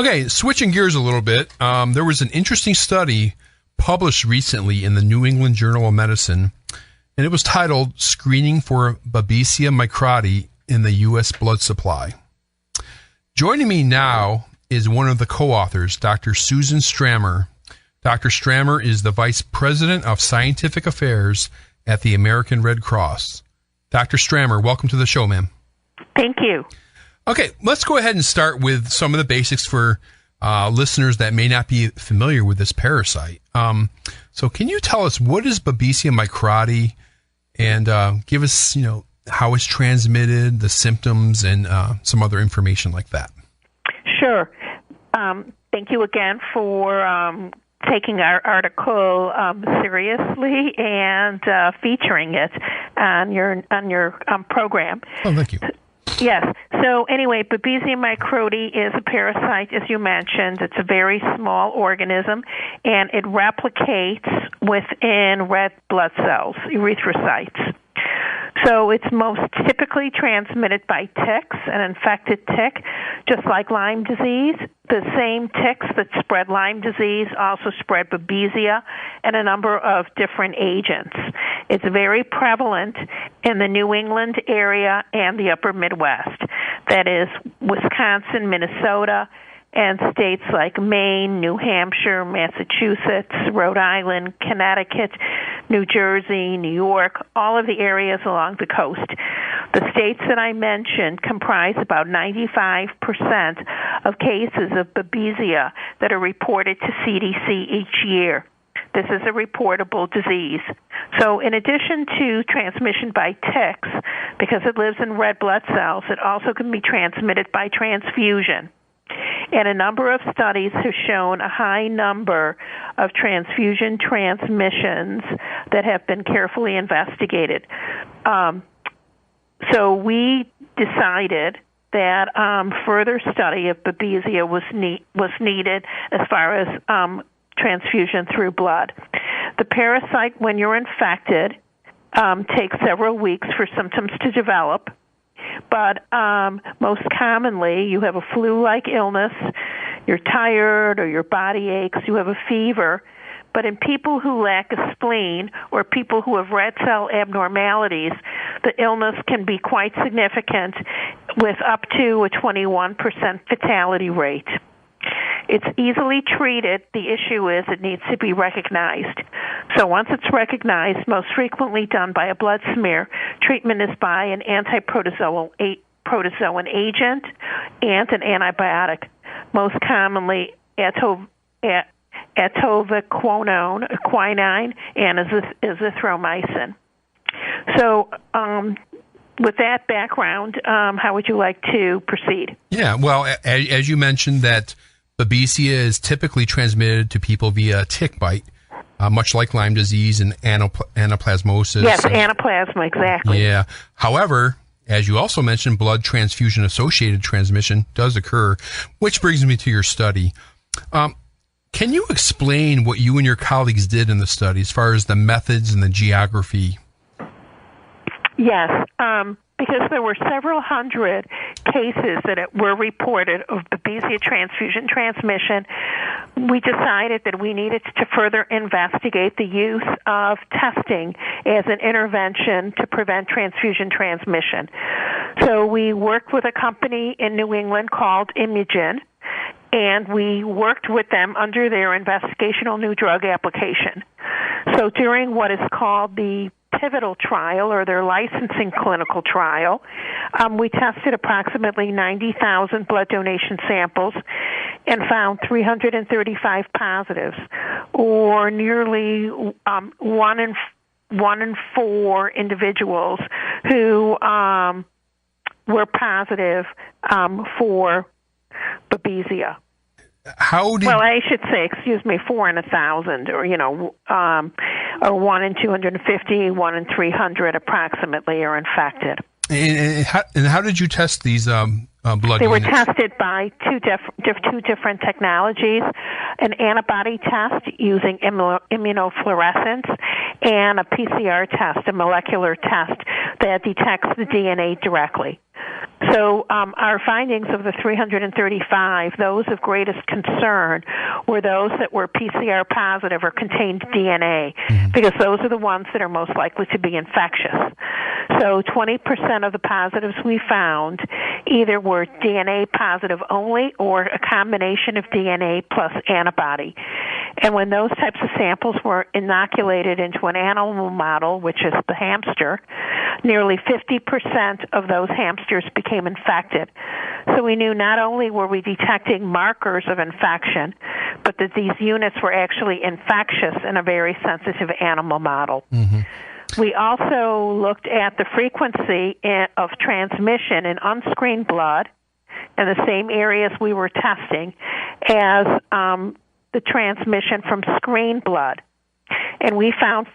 Okay, switching gears a little bit, there was an interesting study published recently in the New England Journal of Medicine, and it was titled Screening for Babesia microti in the U.S. Blood Supply. Joining me now is one of the co-authors, Dr. Susan Stramer. Dr. Stramer is the Vice President of Scientific Affairs at the American Red Cross. Dr. Stramer, welcome to the show, ma'am. Thank you. Okay, let's go ahead and start with some of the basics for listeners that may not be familiar with this parasite. So can you tell us what is Babesia microti and give us, how it's transmitted, the symptoms, and some other information like that? Sure. Thank you again for taking our article seriously and featuring it on your program. Oh, thank you. Yes. So anyway, Babesia microti is a parasite, as you mentioned. It's a very small organism, and it replicates within red blood cells, erythrocytes. So it's most typically transmitted by ticks, an infected tick, just like Lyme disease. The same ticks that spread Lyme disease also spread Babesia and a number of different agents. It's very prevalent in the New England area and the upper Midwest. That is Wisconsin, Minnesota, and states like Maine, New Hampshire, Massachusetts, Rhode Island, Connecticut, New Jersey, New York, all of the areas along the coast. The states that I mentioned comprise about 95% of cases of Babesia that are reported to CDC each year. This is a reportable disease. So in addition to transmission by ticks, because it lives in red blood cells, it also can be transmitted by transfusion. And a number of studies have shown a high number of transfusion transmissions that have been carefully investigated. So we decided that further study of Babesia was needed as far as transfusion through blood. The parasite, when you're infected, takes several weeks for symptoms to develop. But most commonly, you have a flu-like illness, you're tired or your body aches, you have a fever. But in people who lack a spleen or people who have red cell abnormalities, the illness can be quite significant with up to a 21% fatality rate. It's easily treated. The issue is it needs to be recognized. So once it's recognized, most frequently done by a blood smear, treatment is by an anti-protozoan agent and an antibiotic, most commonly atovaquone, and azithromycin. So with that background, how would you like to proceed? Yeah, well, as you mentioned that Babesia is typically transmitted to people via tick bite, much like Lyme disease and anaplasmosis. Yes, anaplasma, exactly. Yeah. However, as you also mentioned, blood transfusion-associated transmission does occur, which brings me to your study. Can you explain what you and your colleagues did in the study as far as the methods and the geography? Yes. Because there were several hundred cases that were reported of Babesia transfusion transmission, we decided that we needed to further investigate the use of testing as an intervention to prevent transfusion transmission. So we worked with a company in New England called Imugen, and we worked with them under their investigational new drug application. So during what is called the pivotal trial or their licensing clinical trial, we tested approximately 90,000 blood donation samples and found 335 positives, or nearly 1 in 4 individuals who were positive for Babesia. Well, I should say, 4 in 1,000, or 1 in 250, 1 in 300 approximately are infected. And how did you test these blood They were units? tested by two different technologies, an antibody test using immunofluorescence and a PCR test, a molecular test that detects the DNA directly. So our findings of the 335, those of greatest concern, were those that were PCR positive or contained DNA, because those are the ones that are most likely to be infectious. So 20% of the positives we found either were DNA positive only or a combination of DNA plus antibody. And when those types of samples were inoculated into an animal model, which is the hamster, nearly 50% of those hamsters became infected. So we knew not only were we detecting markers of infection, but that these units were actually infectious in a very sensitive animal model. We also looked at the frequency of transmission in unscreened blood in the same areas we were testing as the transmission from screened blood. And we found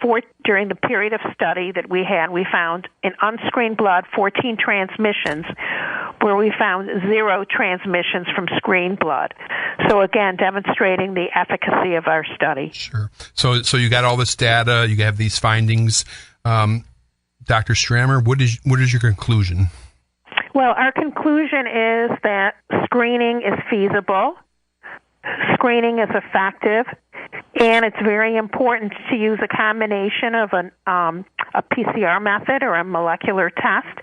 during the period of study that we found in unscreened blood 14 transmissions where we found 0 transmissions from screened blood. So again, demonstrating the efficacy of our study. Sure. So you got all this data, you have these findings. Dr. Stramer, what is your conclusion? Well, our conclusion is that screening is feasible, screening is effective, and it's very important to use a combination of a PCR method or a molecular test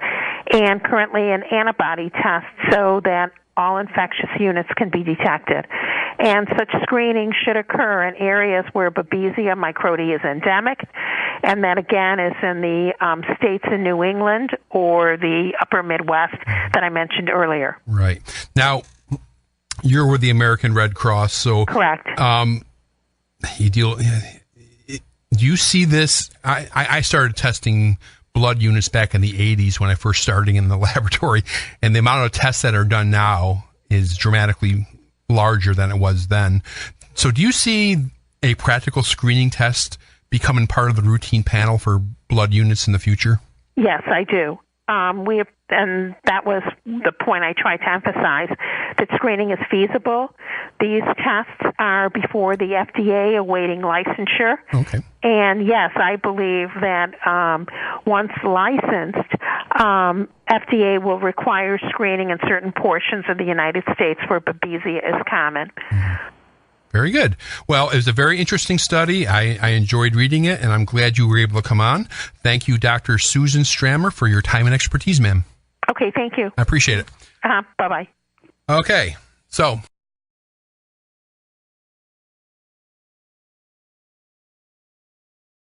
and currently an antibody test so that all infectious units can be detected. And such screening should occur in areas where Babesia microti is endemic, and that again is in the states in New England or the upper Midwest that I mentioned earlier. Right. Now, you're with the American Red Cross, so correct. Do you see this? I started testing blood units back in the 80s when I first started in the laboratory, and the amount of tests that are done now is dramatically larger than it was then. So do you see a practical screening test becoming part of the routine panel for blood units in the future? Yes, I do. And that was the point I tried to emphasize, that screening is feasible. These tests are before the FDA awaiting licensure. Okay. And yes, I believe that once licensed, FDA will require screening in certain portions of the United States where Babesia is common. Very good. Well, it was a very interesting study. I enjoyed reading it, and I'm glad you were able to come on. Thank you, Dr. Susan Stramer, for your time and expertise, ma'am. Okay, thank you. I appreciate it. Bye-bye. Okay, so